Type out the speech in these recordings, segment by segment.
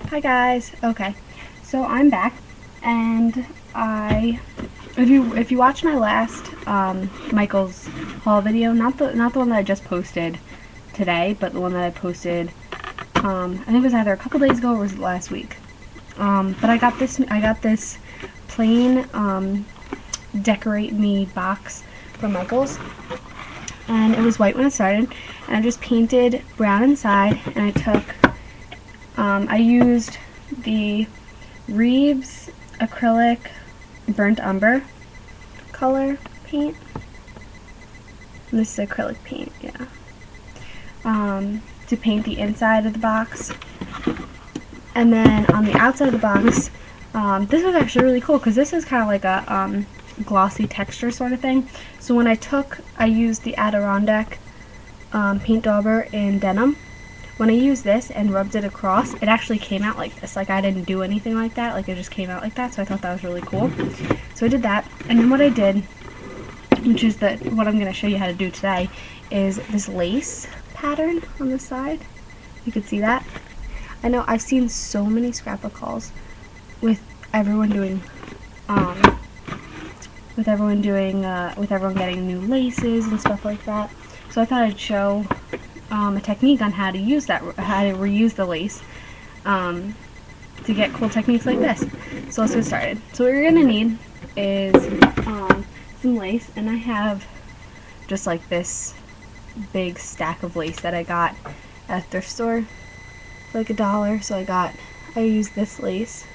Hi guys. Okay, so I'm back, and if you watched my last Michael's haul video, not the one that I just posted today, but the one that I posted, I think it was either a couple days ago or was it last week. But I got this plain Decorate Me box from Michael's, and it was white when it started, and I just painted brown inside, and I used the Reeves acrylic burnt umber color paint. And this is acrylic paint, yeah. To paint the inside of the box. And then on the outside of the box, this was actually really cool because this is kind of like a glossy texture sort of thing. So when I used the Adirondack paint dauber in denim. When I used this and rubbed it across, it actually came out like this. Like, I didn't do anything like that. Like, it just came out like that, so I thought that was really cool. So I did that, and then what I did, which is what I'm going to show you how to do today, is this lace pattern on the side. You can see that. I know I've seen so many scrapbook hauls with everyone getting new laces and stuff like that. So I thought I'd show a technique on how to reuse the lace to get cool techniques like this. So let's get started. So what you're going to need is some lace, and I have just like this big stack of lace that I got at a thrift store for like $1. So I used this lace,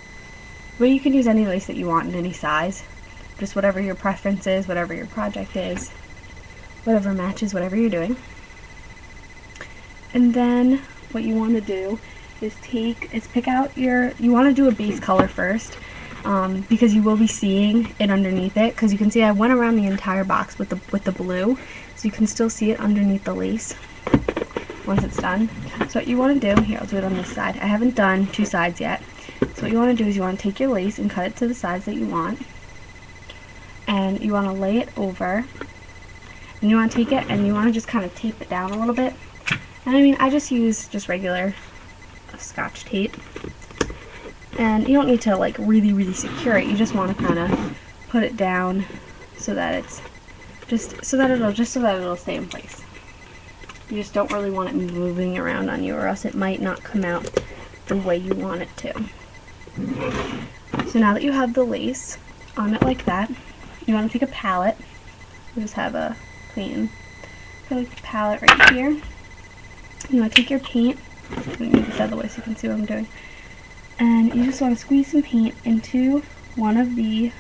but you can use any lace that you want in any size, just whatever your preference is, whatever your project is, whatever matches whatever you're doing. And then what you want to do is pick out you want to do a base color first, because you will be seeing it underneath it, because you can see I went around the entire box with the blue, so you can still see it underneath the lace once it's done. So what you want to do, here I'll do it on this side, I haven't done two sides yet. So what you want to do is you want to take your lace and cut it to the size that you want, and you want to lay it over, and you want to take it and you want to just kind of tape it down a little bit. And I mean, I just use regular Scotch tape, and you don't need to like really secure it. You just want to kind of put it down so that it'll stay in place. You just don't really want it moving around on you, or else it might not come out the way you want it to. So now that you have the lace on it like that, you want to take a palette. I just have a plain palette right here. You want to take your paint, let me move this out of the way so you can see what I'm doing, and you just want to squeeze some paint into one of the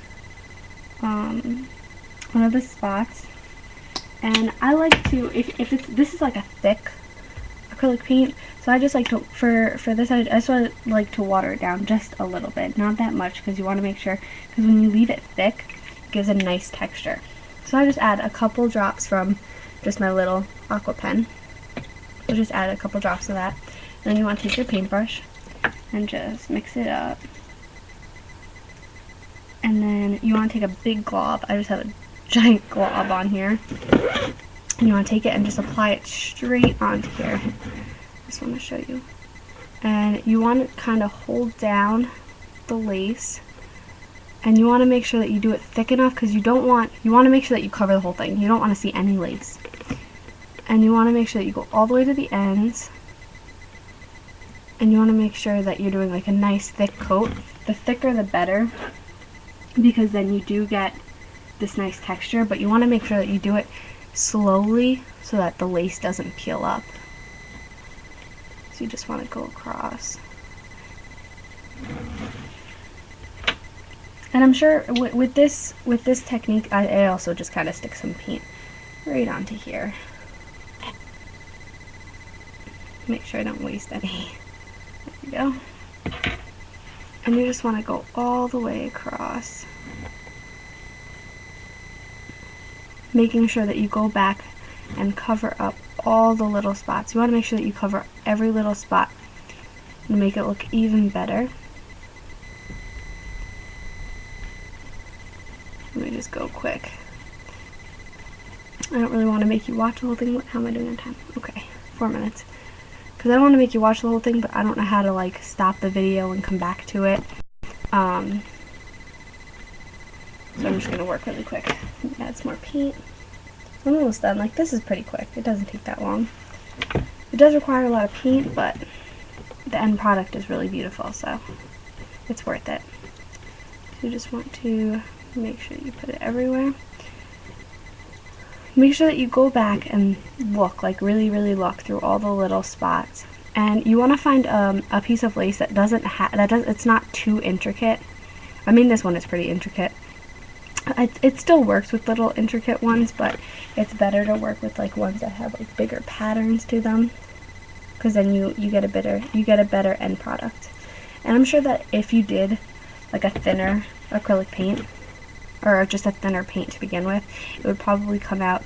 spots. And I like to, this is like a thick acrylic paint, so I just like to, for this, I just like to water it down just a little bit, not that much, because you want to make sure, because when you leave it thick, it gives a nice texture. So I just add a couple drops from just my little aqua pen. So just add a couple drops of that. And then you want to take your paintbrush and just mix it up. And then you want to take a big glob. I just have a giant glob on here. And you want to take it and just apply it straight onto here. I just want to show you. And you want to kind of hold down the lace. And you want to make sure that you do it thick enough, because you want to make sure that you cover the whole thing. You don't want to see any lace. And you want to make sure that you go all the way to the ends, and you want to make sure that you're doing like a nice thick coat. The thicker the better, because then you do get this nice texture, but you want to make sure that you do it slowly so that the lace doesn't peel up. So you just want to go across. And I'm sure with this technique, I also just kind of stick some paint right onto here. Make sure I don't waste any. There we go. And you just want to go all the way across, making sure that you go back and cover up all the little spots. You want to make sure that you cover every little spot and make it look even better. Let me just go quick. I don't really want to make you watch the whole thing. How am I doing on time? Okay, 4 minutes. because I don't want to make you watch the whole thing, but I don't know how to like stop the video and come back to it. So I'm just going to work really quick. Add some more paint. I'm almost done. Like, this is pretty quick. It doesn't take that long. It does require a lot of paint, but the end product is really beautiful, so it's worth it. So you just want to make sure you put it everywhere. Make sure that you go back and look, like really look through all the little spots. And you want to find a piece of lace that it's not too intricate. I mean, this one is pretty intricate. It still works with little intricate ones, but it's better to work with like ones that have like bigger patterns to them, because then you get a better end product. And I'm sure that if you did like a thinner acrylic paint, or just a thinner paint to begin with, it would probably come out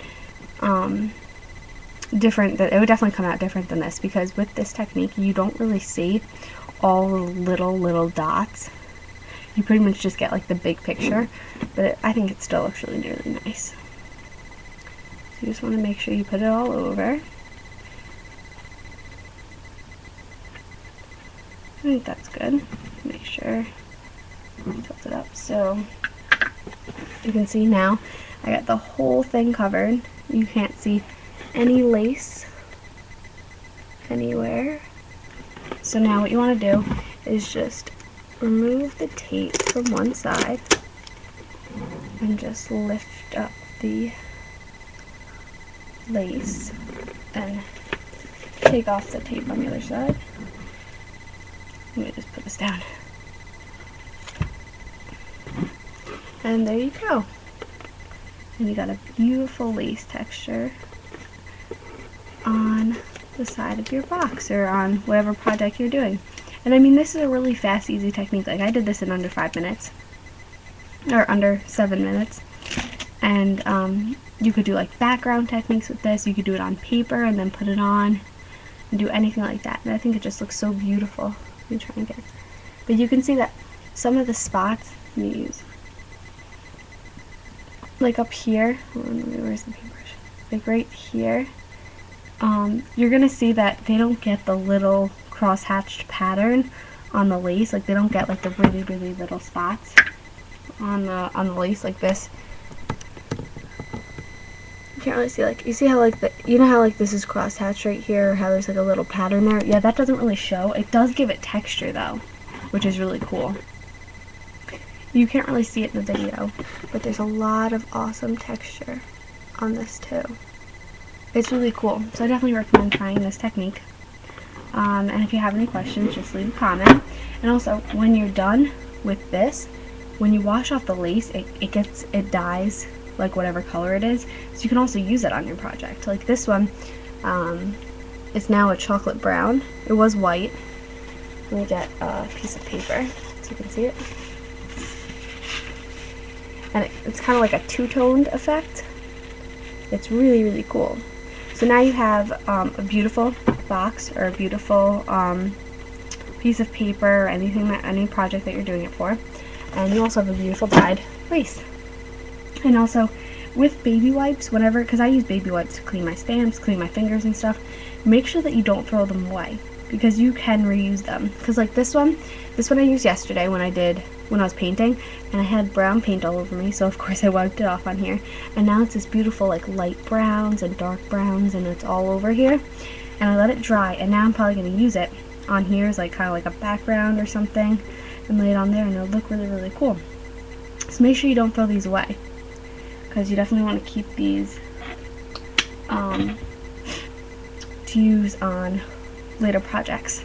different. It would definitely come out different than this, because with this technique you don't really see all the little dots. You pretty much just get like the big picture, but I think it still looks really nice. So you just want to make sure you put it all over. I think that's good. Make sure you tilt it up so you can see now I got the whole thing covered. You can't see any lace anywhere. So now what you want to do is just remove the tape from one side and just lift up the lace and take off the tape on the other side. Let me just put this down. And there you go. And you got a beautiful lace texture on the side of your box or on whatever project you're doing. And I mean, this is a really fast, easy technique. Like, I did this in under 5 minutes, or under 7 minutes. And you could do like background techniques with this. You could do it on paper and then put it on and do anything like that. And I think it just looks so beautiful. Let me try and get it. But you can see that some of the spots, let me use, like up here, where's the paintbrush? Like right here, you're gonna see that they don't get the little cross-hatched pattern on the lace. Like, they don't get like the really little spots on the lace like this. You can't really see, like, you see how like you know how like this is cross-hatched right here, or how there's like a little pattern there? Yeah, that doesn't really show. It does give it texture though, which is really cool. You can't really see it in the video, but there's a lot of awesome texture on this too. It's really cool, so I definitely recommend trying this technique. And if you have any questions, just leave a comment. And also, when you're done with this, when you wash off the lace, it dyes like whatever color it is, so you can also use it on your project. Like this one, it's now a chocolate brown. It was white. Let me get a piece of paper so you can see it. And it's kind of like a two-toned effect. It's really cool. So now you have a beautiful box, or a beautiful piece of paper, or any project that you're doing it for. And you also have a beautiful dyed lace. And also, with baby wipes, whenever, because I use baby wipes to clean my stamps, clean my fingers and stuff, make sure that you don't throw them away, because you can reuse them. Because like this one I used yesterday when I was painting, and I had brown paint all over me, so of course I wiped it off on here. And now it's this beautiful like light browns and dark browns, and it's all over here. And I let it dry, and now I'm probably going to use it on here as like kind of like a background or something, and lay it on there, and it'll look really cool. So make sure you don't throw these away, because you definitely want to keep these to use on later projects.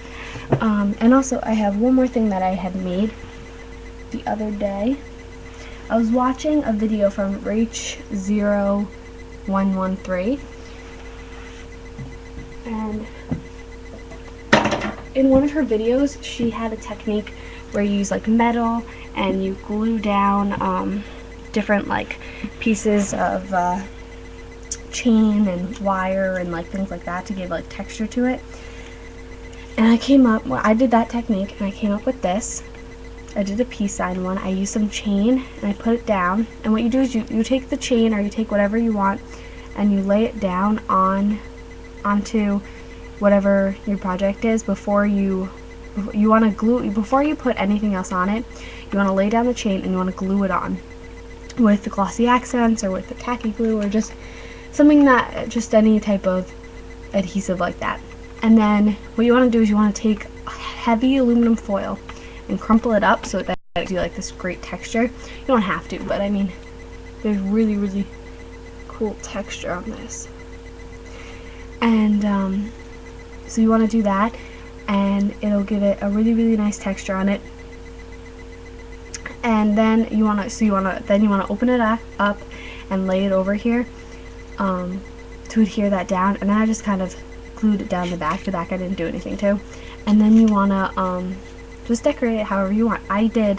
And also, I have one more thing that I had made the other day. I was watching a video from Rach0113, and in one of her videos she had a technique where you use like metal and you glue down different like pieces of chain and wire and like things like that to give like texture to it. And I did that technique, and I came up with this. I did a peace sign one. I used some chain and I put it down, and what you do is you take the chain, or you take whatever you want, and you lay it down onto whatever your project is, before you want to glue, before you put anything else on it, you want to lay down the chain and you want to glue it on with the glossy accents or with the tacky glue, or just something that, just any type of adhesive like that. And then what you want to do is you want to take heavy aluminum foil and crumple it up so that it gives you like this great texture. You don't have to, but I mean, there's really, really cool texture on this. And so you want to do that, and it'll give it a really, really nice texture on it. And then you want to open it up and lay it over here to adhere that down. And then I just kind of glued it down the back. The back I didn't do anything to. And then you want to just decorate it however you want. I did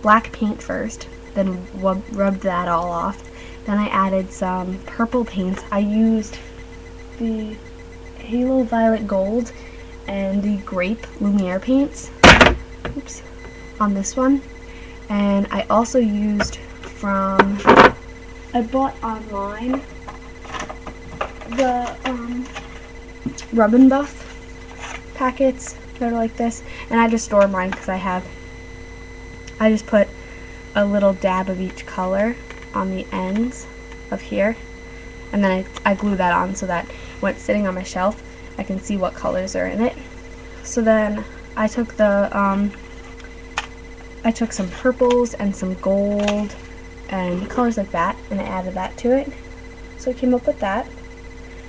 black paint first, then rubbed that all off. Then I added some purple paints. I used the Halo Violet Gold and the Grape Lumiere paints. Oops, on this one. And I also used I bought online the Rub and Buff packets that are like this, and I just store mine because I just put a little dab of each color on the ends of here, and then I glue that on so that when it's sitting on my shelf I can see what colors are in it. So then I took some purples and some gold and colors like that, and I added that to it. So I came up with that.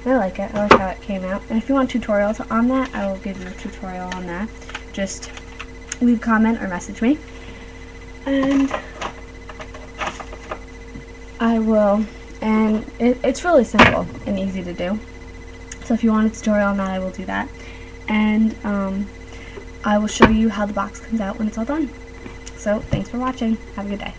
And I like it. I like how it came out. And if you want tutorials on that, I will give you a tutorial on that. Just leave a comment or message me. And I will. And it's really simple and easy to do. So if you want a tutorial on that, I will do that. And I will show you how the box comes out when it's all done. So thanks for watching. Have a good day.